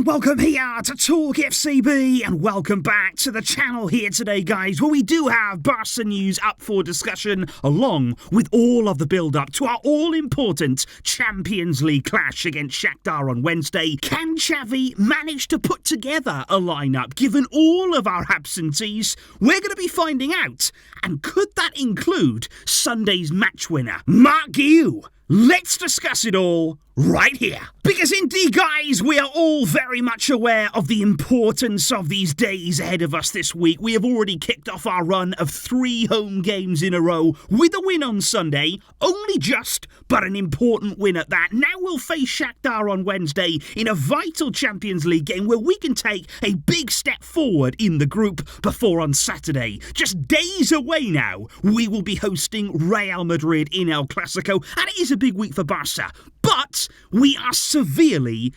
and welcome here to TalkFCB, and welcome back to the channel here today, guys, where we do have Barça news up for discussion, along with all of the build-up to our all-important Champions League clash against Shakhtar on Wednesday. Can Xavi manage to put together a lineup, given all of our absentees? We're going to be finding out, and could that include Sunday's match winner, Marc Guiu? Let's discuss it all right here. Because indeed, guys, we are all very much aware of the importance of these days ahead of us this week. We have already kicked off our run of 3 home games in a row with a win on Sunday. Only just, but an important win at that. Now we'll face Shakhtar on Wednesday in a vital Champions League game where we can take a big step forward in the group before on Saturday, just days away now, we will be hosting Real Madrid in El Clasico, and it is a big week for Barça. But we are severely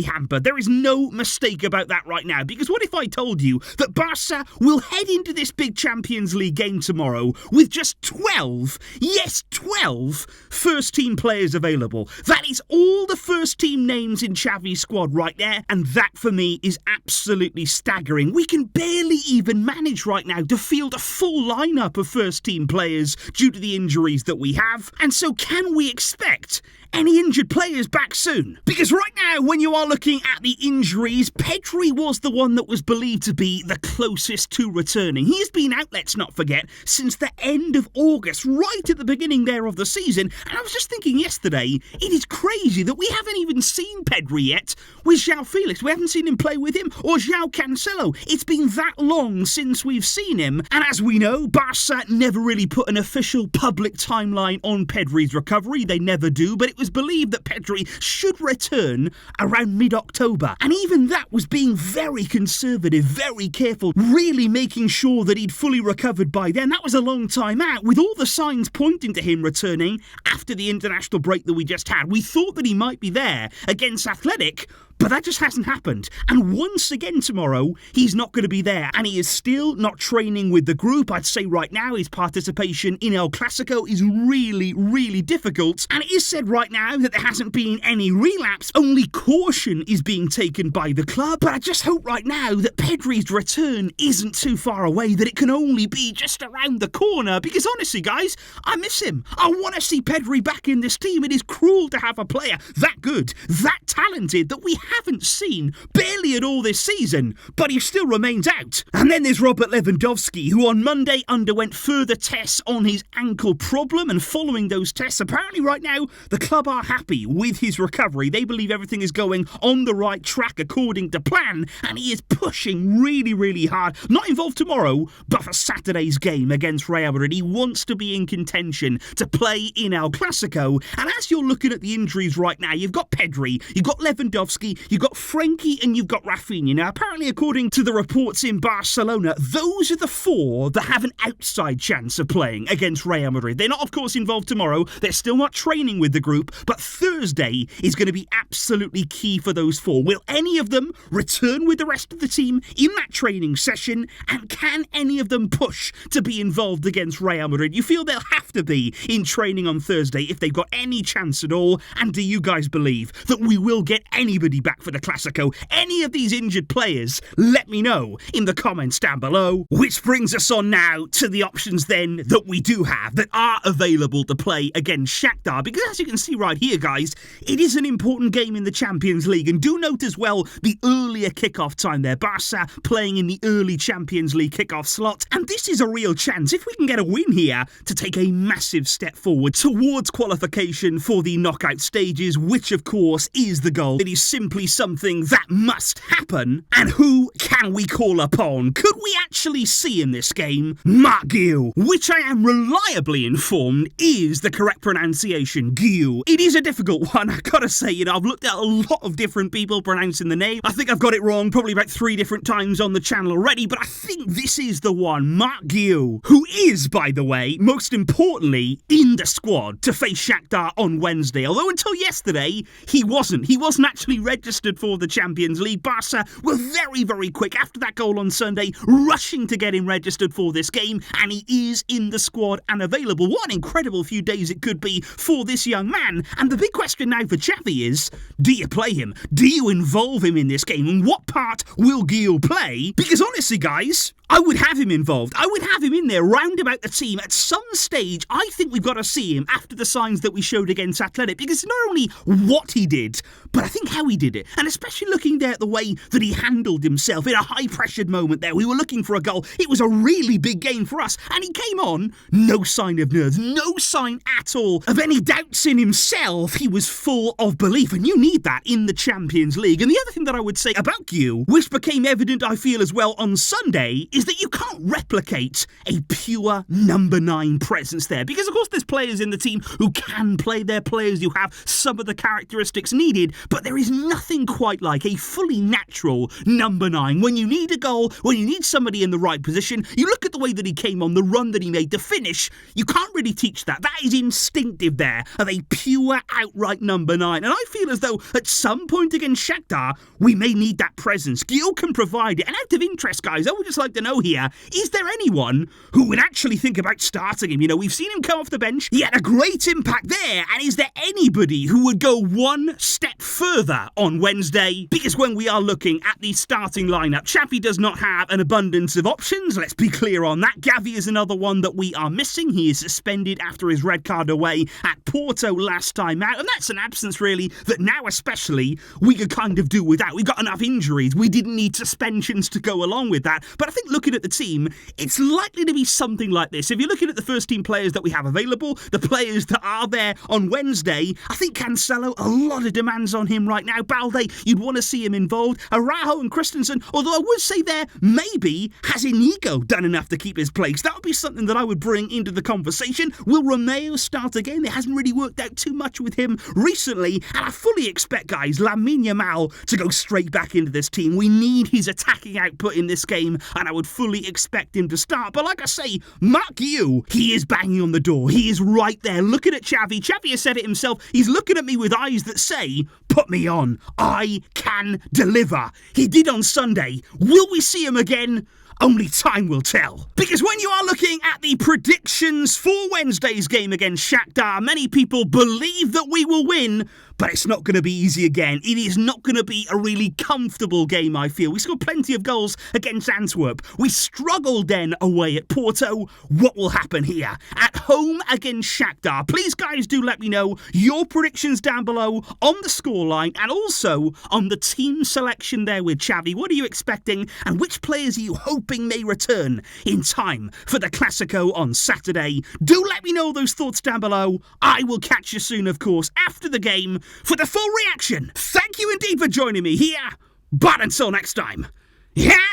hampered. There is no mistake about that right now. Because what if I told you that Barça will head into this big Champions League game tomorrow with just 12, yes, 12 first-team players available? That is all the first-team names in Xavi's squad right there. And that, for me, is absolutely staggering. We can barely even manage right now to field a full lineup of first-team players due to the injuries that we have. And so can we expect any injured players back soon? Because right now, when you are looking at the injuries, Pedri was the one that was believed to be the closest to returning. He has been out, let's not forget, since the end of August, right at the beginning there of the season. And I was just thinking yesterday, it is crazy that we haven't even seen Pedri yet with João Felix. We haven't seen him play with him, or João Cancelo. It's been that long since we've seen him. And as we know, Barça never really put an official public timeline on Pedri's recovery. They never do, but it was believed that Pedri should return around mid-October. And even that was being very conservative, very careful, really making sure that he'd fully recovered by then. That was a long time out, with all the signs pointing to him returning after the international break that we just had. We thought that he might be there against Athletic, but that just hasn't happened. And once again tomorrow, he's not going to be there. And he is still not training with the group. I'd say right now his participation in El Clasico is really difficult. And it is said right now that there hasn't been any relapse. Only caution is being taken by the club. But I just hope right now that Pedri's return isn't too far away, that it can only be just around the corner. Because honestly, guys, I miss him. I want to see Pedri back in this team. It is cruel to have a player that good, that talented, that we haven't seen barely at all this season, but he still remains out. And then there's Robert Lewandowski, who on Monday underwent further tests on his ankle problem, and following those tests, apparently right now, the club are happy with his recovery. They believe everything is going on the right track according to plan, and he is pushing really hard. Not involved tomorrow, but for Saturday's game against Real Madrid. He wants to be in contention to play in El Clasico. And as you're looking at the injuries right now, you've got Pedri, you've got Lewandowski, you've got Frankie, and you've got Rafinha. Now, apparently, according to the reports in Barcelona, those are the 4 that have an outside chance of playing against Real Madrid. They're not, of course, involved tomorrow. They're still not training with the group, but Thursday is going to be absolutely key for those 4. Will any of them return with the rest of the team in that training session? And can any of them push to be involved against Real Madrid? You feel they'll have to be in training on Thursday if they've got any chance at all? And do you guys believe that we will get anybody back for the Clasico? Any of these injured players? Let me know in the comments down below. Which brings us on now to the options then that we do have that are available to play against Shakhtar. Because as you can see right here, guys, it is an important game in the Champions League. And do note as well the earlier kickoff time there. Barça playing in the early Champions League kickoff slot. And this is a real chance, if we can get a win here, to take a massive step forward towards qualification for the knockout stages, which of course is the goal. It is simply something that must happen. And who can we call upon? Could we actually see in this game Marc Guiu, which I am reliably informed is the correct pronunciation, Guiu. It is a difficult one, I gotta say. I've looked at a lot of different people pronouncing the name. I think I've got it wrong probably about 3 different times on the channel already, but I think this is the one, Marc Guiu, who is, by the way, most importantly, in the squad to face Shakhtar on Wednesday. Although until yesterday, he wasn't actually ready registered for the Champions League. Barca were very, very quick after that goal on Sunday, rushing to get him registered for this game, and he is in the squad and available. What an incredible few days it could be for this young man. And the big question now for Xavi is, do you play him? Do you involve him in this game? And what part will Guiu play? Because honestly, guys, I would have him involved. I would have him in there, round about the team. At some stage, I think we've got to see him after the signs that we showed against Athletic, because not only what he did, but I think how he did it. And especially looking there at the way that he handled himself in a high-pressured moment there. We were looking for a goal. It was a really big game for us. And he came on, no sign of nerves, no sign at all of any doubts in himself. He was full of belief, and you need that in the Champions League. And the other thing that I would say about Guiu, which became evident, I feel, as well on Sunday, is that you can't replicate a pure number 9 presence there. Because, of course, there's players in the team who can play. Their players who have some of the characteristics needed, but there is nothing quite like a fully natural number 9. When you need a goal, when you need somebody in the right position, you look at the way that he came on, the run that he made, the finish, you can't really teach that. That is instinctive there, of a pure, outright number 9. And I feel as though at some point against Shakhtar, we may need that presence. Guiu can provide it. And out of interest, guys, I would just like to know here, is there anyone who would actually think about starting him? You know, we've seen him come off the bench. He had a great impact there. And is there anybody who would go one step further on Wednesday? Because when we are looking at the starting lineup, Xavi does not have an abundance of options. Let's be clear on that. Xavi is another one that we are missing. He is suspended after his red card away at Porto last time out. And that's an absence, really, that now especially we could kind of do without. We've got enough injuries. We didn't need suspensions to go along with that. But I think looking at the team, it's likely to be something like this. If you're looking at the first team players that we have available, the players that are there on Wednesday, I think Cancelo, a lot of demands on him right now. Balde, you'd want to see him involved. Araujo and Christensen, although I would say there, maybe has Inigo done enough to keep his place? That would be something that I would bring into the conversation. Will Romeo start again? It hasn't really worked out too much with him recently, and I fully expect, guys, Lamine Yamal to go straight back into this team. We need his attacking output in this game, and I would fully expect him to start. But like I say, Marc Guiu, he is banging on the door. He is right there looking at Xavi. Xavi has said it himself. He's looking at me with eyes that say, put me on. I can deliver. He did on Sunday. Will we see him again? Only time will tell. Because when you are looking at the predictions for Wednesday's game against Shakhtar, many people believe that we will win, but it's not going to be easy again. It is not going to be a really comfortable game, I feel. We scored plenty of goals against Antwerp. We struggled then away at Porto. What will happen here? At home against Shakhtar. Please, guys, do let me know your predictions down below on the scoreline and also on the team selection there with Xavi. What are you expecting? And which players are you hoping may return in time for the Classico on Saturday? Do let me know those thoughts down below. I will catch you soon, of course, after the game for the full reaction. Thank you indeed for joining me here. But until next time,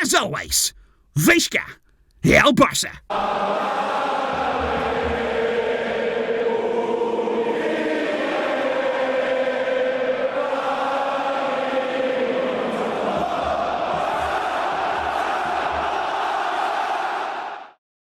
as always, Vishka, El Barça.